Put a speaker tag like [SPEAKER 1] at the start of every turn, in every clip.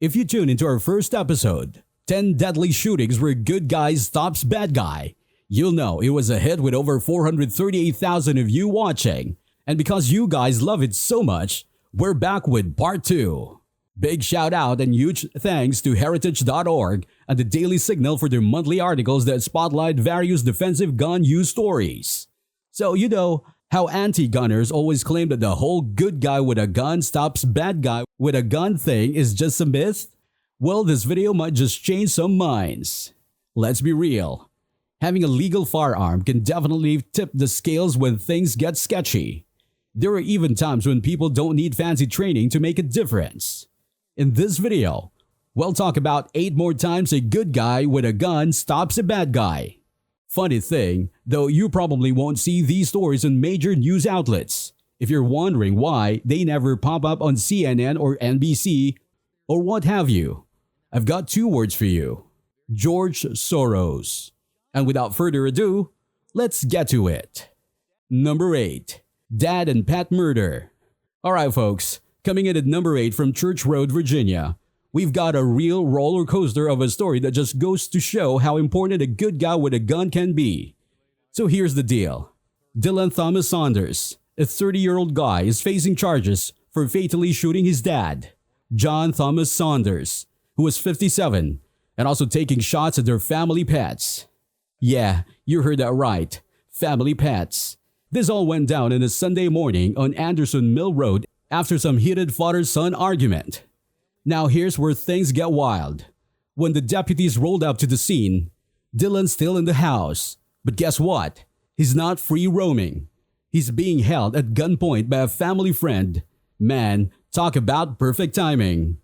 [SPEAKER 1] If you tune into our first episode, 10 Deadly Shootings Where Good Guy Stops Bad Guy, you'll know it was a hit with over 438,000 of you watching. And because you guys love it so much, we're back with part 2. Big shout out and huge thanks to Heritage.org and the Daily Signal for their monthly articles that spotlight various defensive gun use stories. So you know how anti-gunners always claim that the whole good guy with a gun stops bad guy with a gun thing is just a myth? Well, this video might just change some minds. Let's be real. Having a legal firearm can definitely tip the scales when things get sketchy. There are even times when people don't need fancy training to make a difference. In this video, we'll talk about 8 more times a good guy with a gun stops a bad guy. Funny thing, though, you probably won't see these stories in major news outlets. If you're wondering why they never pop up on CNN or NBC or what have you, I've got 2 words for you: George Soros. And without further ado, let's get to it. Number 8. Dad and Pet Murder. Alright folks, coming in at number 8 from Church Road, Virginia, we've got a real roller coaster of a story that just goes to show how important a good guy with a gun can be. So here's the deal. Dylan Thomas Saunders, a 30-year-old guy, is facing charges for fatally shooting his dad, John Thomas Saunders, who was 57, and also taking shots at their family pets. Yeah, you heard that right. Family pets. This all went down on a Sunday morning on Anderson Mill Road after some heated father-son argument. Now here's where things get wild. When the deputies rolled up to the scene, Dylan's still in the house. But guess what? He's not free roaming. He's being held at gunpoint by a family friend. Man, talk about perfect timing.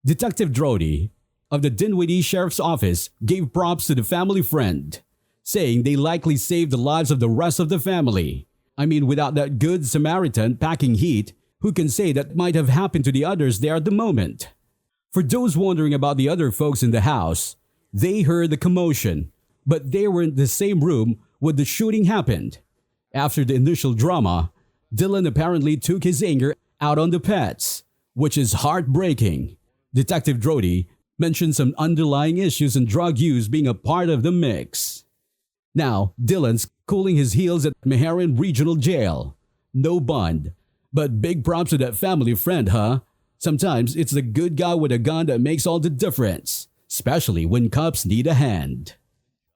[SPEAKER 1] Detective Drody of the Dinwiddie Sheriff's Office gave props to the family friend, saying they likely saved the lives of the rest of the family. I mean, without that good Samaritan packing heat, who can say that might have happened to the others there at the moment? For those wondering about the other folks in the house, they heard the commotion, but they were in the same room when the shooting happened. After the initial drama, Dylan apparently took his anger out on the pets, which is heartbreaking. Detective Drody mentioned some underlying issues and drug use being a part of the mix. Now, Dylan's cooling his heels at Meherrin Regional Jail. No bond. But big props to that family friend, huh? Sometimes it's the good guy with a gun that makes all the difference, especially when cops need a hand.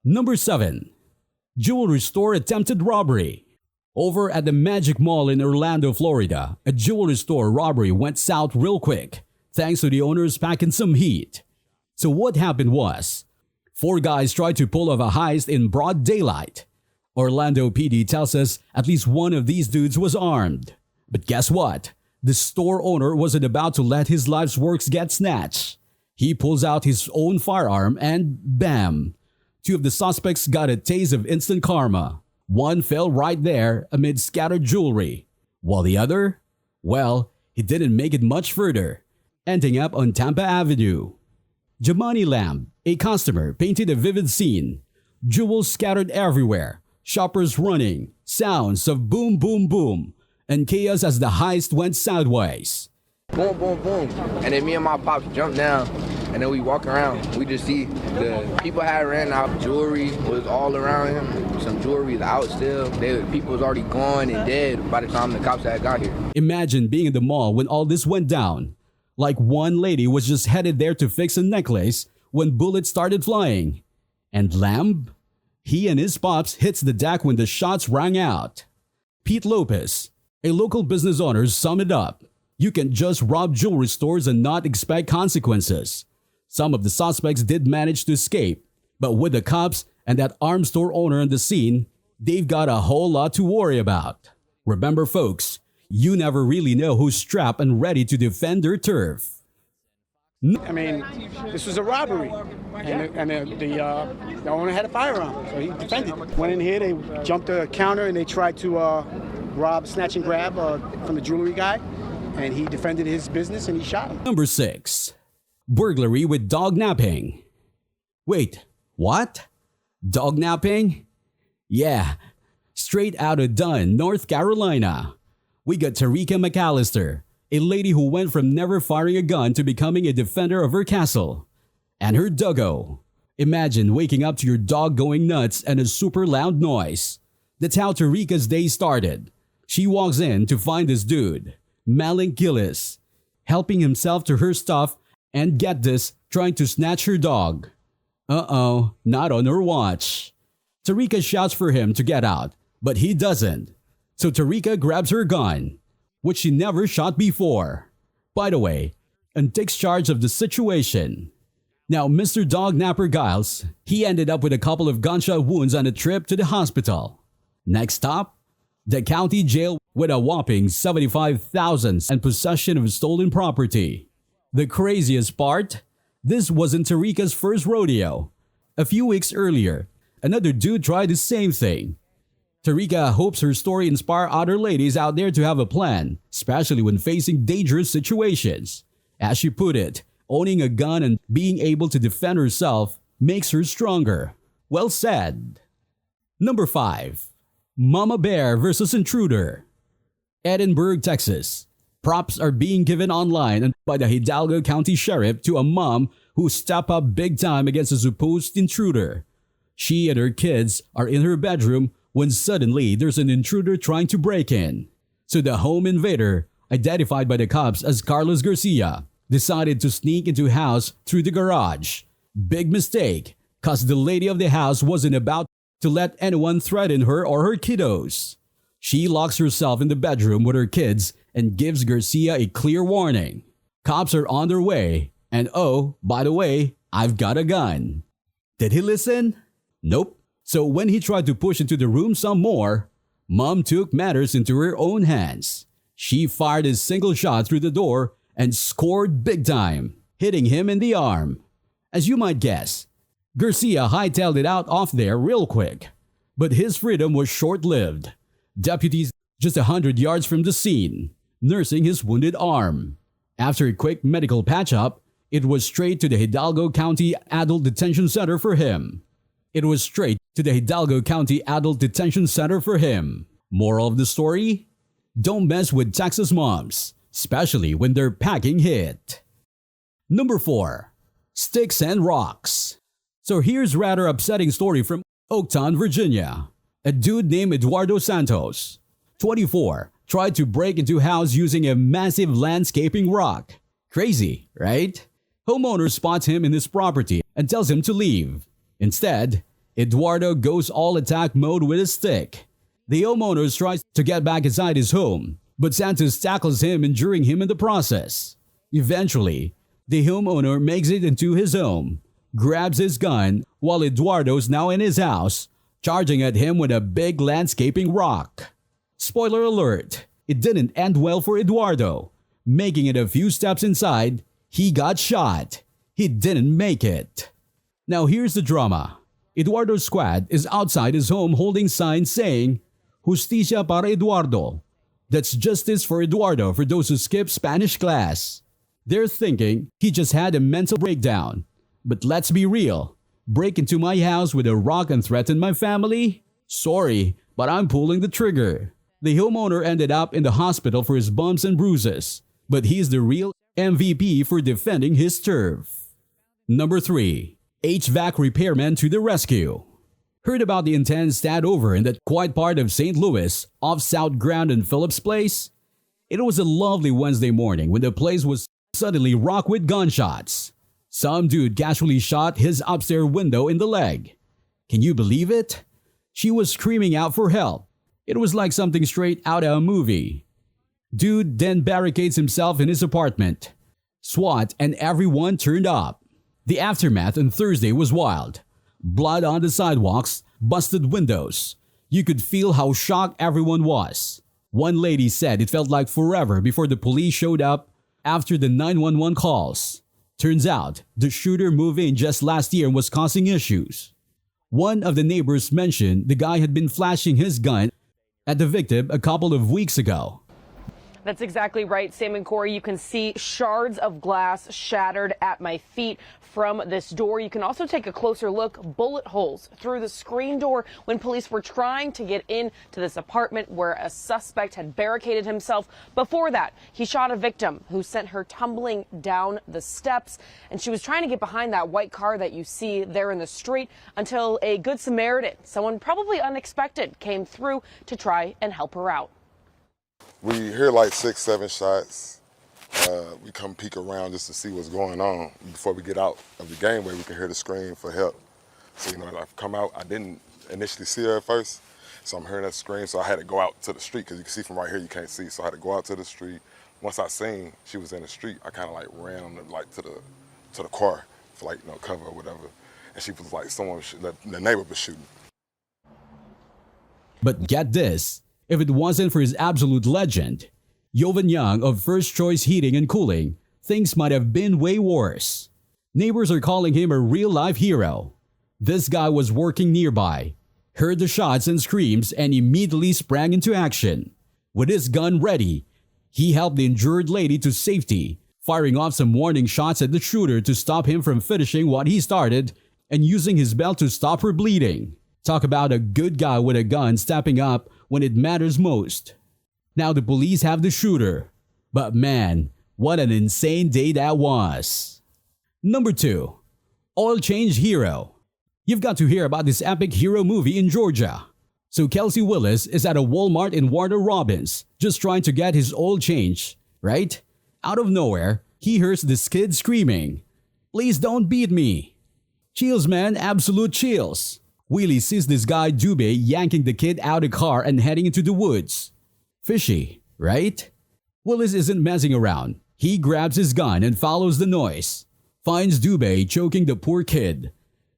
[SPEAKER 1] Number 7. Jewelry store attempted robbery. Over at the Magic Mall in Orlando, Florida, a jewelry store robbery went south real quick, thanks to the owners packing some heat. So what happened was, 4 guys tried to pull off a heist in broad daylight. Orlando PD tells us at least one of these dudes was armed. But guess what? The store owner wasn't about to let his life's works get snatched. He pulls out his own firearm and bam! 2 of the suspects got a taste of instant karma. One fell right there amid scattered jewelry, while the other, well, he didn't make it much further, ending up on Tampa Avenue. Jamani Lamb, a customer, painted a vivid scene. Jewels scattered everywhere, shoppers running, sounds of boom boom boom, and chaos as the heist went sideways.
[SPEAKER 2] Boom, boom, boom. And then me and my pops jumped down, and then we walk around. We just see the people had ran out. Jewelry was all around him. Some jewelry is out still. People was already gone and dead by the time the cops had got here.
[SPEAKER 1] Imagine being in the mall when all this went down. Like one lady was just headed there to fix a necklace when bullets started flying. And Lamb? He and his pops hits the deck when the shots rang out. Pete Lopez, a local business owner, summed it up. You can just rob jewelry stores and not expect consequences. Some of the suspects did manage to escape, but with the cops and that arms store owner on the scene, they've got a whole lot to worry about. Remember folks, you never really know who's strapped and ready to defend their turf.
[SPEAKER 3] I mean, this was a robbery, and the owner had a firearm, so he defended. Went in here, they jumped the counter, and they tried to snatch and grab from the jewelry guy, and he defended his business, and he shot him.
[SPEAKER 1] Number 6. Burglary with dog napping. Wait, what? Dog napping? Yeah, straight out of Dunn, North Carolina. We got Tarika McAllister, a lady who went from never firing a gun to becoming a defender of her castle. And her doggo. Imagine waking up to your dog going nuts and a super loud noise. That's how Tarika's day started. She walks in to find this dude, Malin Gillis, helping himself to her stuff and, get this, trying to snatch her dog. Uh-oh, not on her watch. Tarika shouts for him to get out, but he doesn't. So Tarika grabs her gun, which she never shot before, by the way, and takes charge of the situation. Now, Mr. Dog Napper Giles, he ended up with a couple of gunshot wounds on a trip to the hospital. Next stop, the county jail with a whopping $75,000 and possession of stolen property. The craziest part? This wasn't Tarika's first rodeo. A few weeks earlier, another dude tried the same thing. Tarika hopes her story inspires other ladies out there to have a plan, especially when facing dangerous situations. As she put it, owning a gun and being able to defend herself makes her stronger. Well said. Number 5. Mama Bear versus Intruder. Edinburgh, Texas. Props are being given online and by the Hidalgo County Sheriff to a mom who stepped up big time against a supposed intruder. She and her kids are in her bedroom when suddenly there's an intruder trying to break in. So the home invader, identified by the cops as Carlos Garcia, decided to sneak into house through the garage. Big mistake, cause the lady of the house wasn't about to let anyone threaten her or her kiddos. She locks herself in the bedroom with her kids and gives Garcia a clear warning. Cops are on their way, and oh, by the way, I've got a gun. Did he listen? Nope. So when he tried to push into the room some more, Mom took matters into her own hands. She fired a single shot through the door and scored big time, hitting him in the arm. As you might guess, Garcia hightailed it out off there real quick, but his freedom was short-lived. Deputies just 100 yards from the scene, nursing his wounded arm. After a quick medical patch-up, it was straight to the Hidalgo County Adult Detention Center for him. Moral of the story? Don't mess with Texas moms, especially when they're packing heat. Number 4. Sticks and Rocks. So here's a rather upsetting story from Oaktown, Virginia. A dude named Eduardo Santos, 24, tried to break into a house using a massive landscaping rock. Crazy, right? Homeowner spots him in his property and tells him to leave. Instead, Eduardo goes all attack mode with his stick. The homeowner tries to get back inside his home, but Santos tackles him, injuring him in the process. Eventually, the homeowner makes it into his home, grabs his gun while Eduardo's now in his house, charging at him with a big landscaping rock. Spoiler alert, it didn't end well for Eduardo. Making it a few steps inside, he got shot. He didn't make it. Now here's the drama. Eduardo's squad is outside his home holding signs saying, "Justicia para Eduardo." That's justice for Eduardo for those who skip Spanish class. They're thinking he just had a mental breakdown. But let's be real. Break into my house with a rock and threaten my family? Sorry, but I'm pulling the trigger. The homeowner ended up in the hospital for his bumps and bruises, but he's the real MVP for defending his turf. Number 3. HVAC repairman to the rescue. Heard about the intense standover in that quiet part of St. Louis off South Grand and Phillips Place? It was a lovely Wednesday morning when the place was suddenly rocked with gunshots. Some dude casually shot his upstairs window in the leg. Can you believe it? She was screaming out for help. It was like something straight out of a movie. Dude then barricades himself in his apartment. SWAT and everyone turned up. The aftermath on Thursday was wild. Blood on the sidewalks, busted windows. You could feel how shocked everyone was. One lady said it felt like forever before the police showed up after the 911 calls. Turns out, the shooter moved in just last year and was causing issues. One of the neighbors mentioned the guy had been flashing his gun at the victim a couple of weeks ago.
[SPEAKER 4] That's exactly right, Sam and Corey. You can see shards of glass shattered at my feet from this door. You can also take a closer look, bullet holes through the screen door when police were trying to get into this apartment where a suspect had barricaded himself. Before that, he shot a victim who sent her tumbling down the steps, and she was trying to get behind that white car that you see there in the street until a Good Samaritan, someone probably unexpected, came through to try and help her out.
[SPEAKER 5] We hear like 6, 7 shots. We come peek around just to see what's going on before we get out of the gangway. We can hear the scream for help. So, you know, I've come out. I didn't initially see her at first, so I'm hearing that scream. So I had to go out to the street because you can see from right here you can't see. So I had to go out to the street. Once I seen she was in the street, I kind of like ran on to the car for like, you know, cover or whatever. And she was like the neighbor was shooting.
[SPEAKER 1] But get this, if it wasn't for his absolute legend, Jovan Young of First Choice Heating and Cooling, things might have been way worse. Neighbors are calling him a real-life hero. This guy was working nearby, heard the shots and screams, and immediately sprang into action. With his gun ready, he helped the injured lady to safety, firing off some warning shots at the shooter to stop him from finishing what he started and using his belt to stop her bleeding. Talk about a good guy with a gun stepping up when it matters most. Now the police have the shooter, but man, what an insane day that was. Number 2. Oil Change Hero. You've got to hear about this epic hero movie in Georgia. So Kelsey Willis is at a Walmart in Warner Robins, just trying to get his oil change, right? Out of nowhere, he hears this kid screaming, "Please don't beat me." Chills, man, absolute chills. Willie sees this guy Dubé yanking the kid out of the car and heading into the woods. Fishy, right? Willis isn't messing around. He grabs his gun and follows the noise. Finds Dubé choking the poor kid.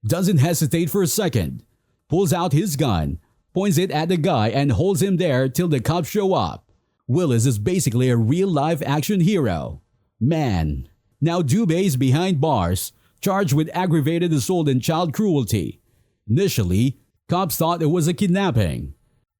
[SPEAKER 1] Doesn't hesitate for a second. Pulls out his gun, points it at the guy, and holds him there till the cops show up. Willis is basically a real-life action hero. Man. Now Dubé is behind bars, charged with aggravated assault and child cruelty. Initially, cops thought it was a kidnapping.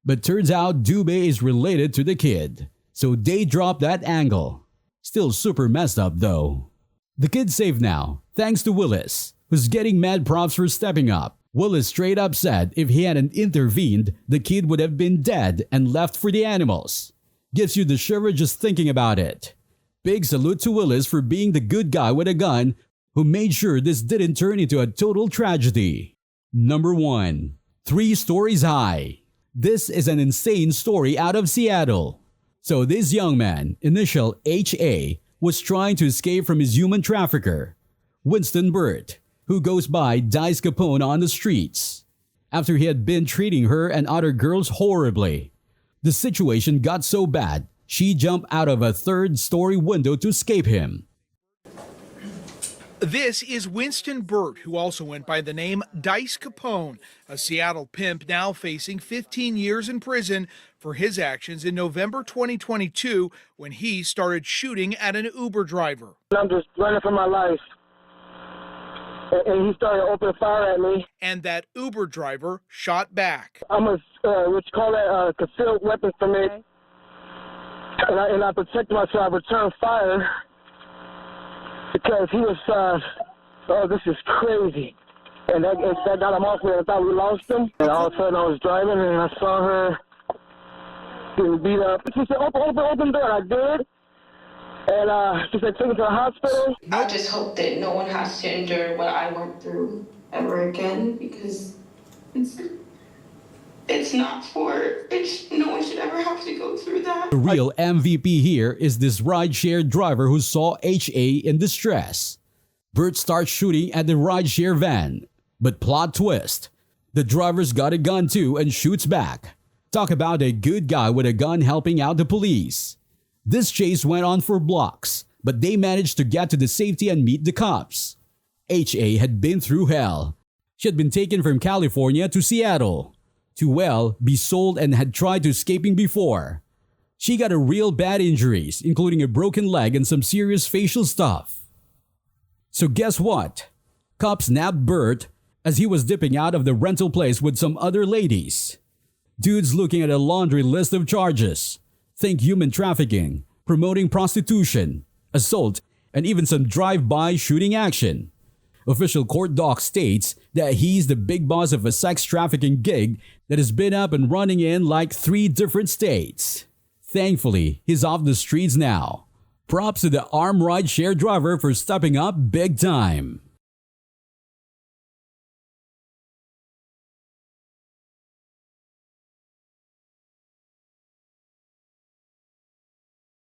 [SPEAKER 1] But turns out Dubé is related to the kid, so they dropped that angle. Still super messed up though. The kid's safe now, thanks to Willis, who's getting mad props for stepping up. Willis straight up said if he hadn't intervened, the kid would have been dead and left for the animals. Gives you the shiver just thinking about it. Big salute to Willis for being the good guy with a gun who made sure this didn't turn into a total tragedy. Number 1. 3 stories high. This is an insane story out of Seattle. So this young man, initial HA, was trying to escape from his human trafficker, Winston Burt, who goes by Dice Capone on the streets. After he had been treating her and other girls horribly. The situation got so bad, she jumped out of a 3rd-story window to escape him.
[SPEAKER 6] This is Winston Burt, who also went by the name Dice Capone, a Seattle pimp now facing 15 years in prison for his actions in November 2022 when he started shooting at an Uber driver.
[SPEAKER 7] I'm just running for my life, and he started opening fire at me.
[SPEAKER 6] And that Uber driver shot back.
[SPEAKER 7] I'm a, what you call that, concealed weapons permit, and I protect myself. I return fire. Because he was, oh, this is crazy. And that got him off me. I thought we lost him. And all of a sudden I was driving and I saw her getting beat up. She said, open door. I did. And she said, take me to the hospital.
[SPEAKER 8] I just hope that no one has to endure what I went through ever again, because no one should ever have to go through that.
[SPEAKER 1] The real MVP here is this rideshare driver who saw HA in distress. Burt starts shooting at the rideshare van, but plot twist, the driver's got a gun too and shoots back. Talk about a good guy with a gun helping out the police. This chase went on for blocks, but they managed to get to the safety and meet the cops. HA had been through hell. She had been taken from California to Seattle to, be sold and had tried to escaping before. She got a real bad injuries, including a broken leg and some serious facial stuff. So guess what? Cops nabbed Burt as he was dipping out of the rental place with some other ladies. Dude's looking at a laundry list of charges. Think human trafficking, promoting prostitution, assault, and even some drive-by shooting action. Official court doc states that he's the big boss of a sex trafficking gig that has been up and running in like 3 different states. Thankfully, he's off the streets now. Props to the armed ride-share driver for stepping up big time.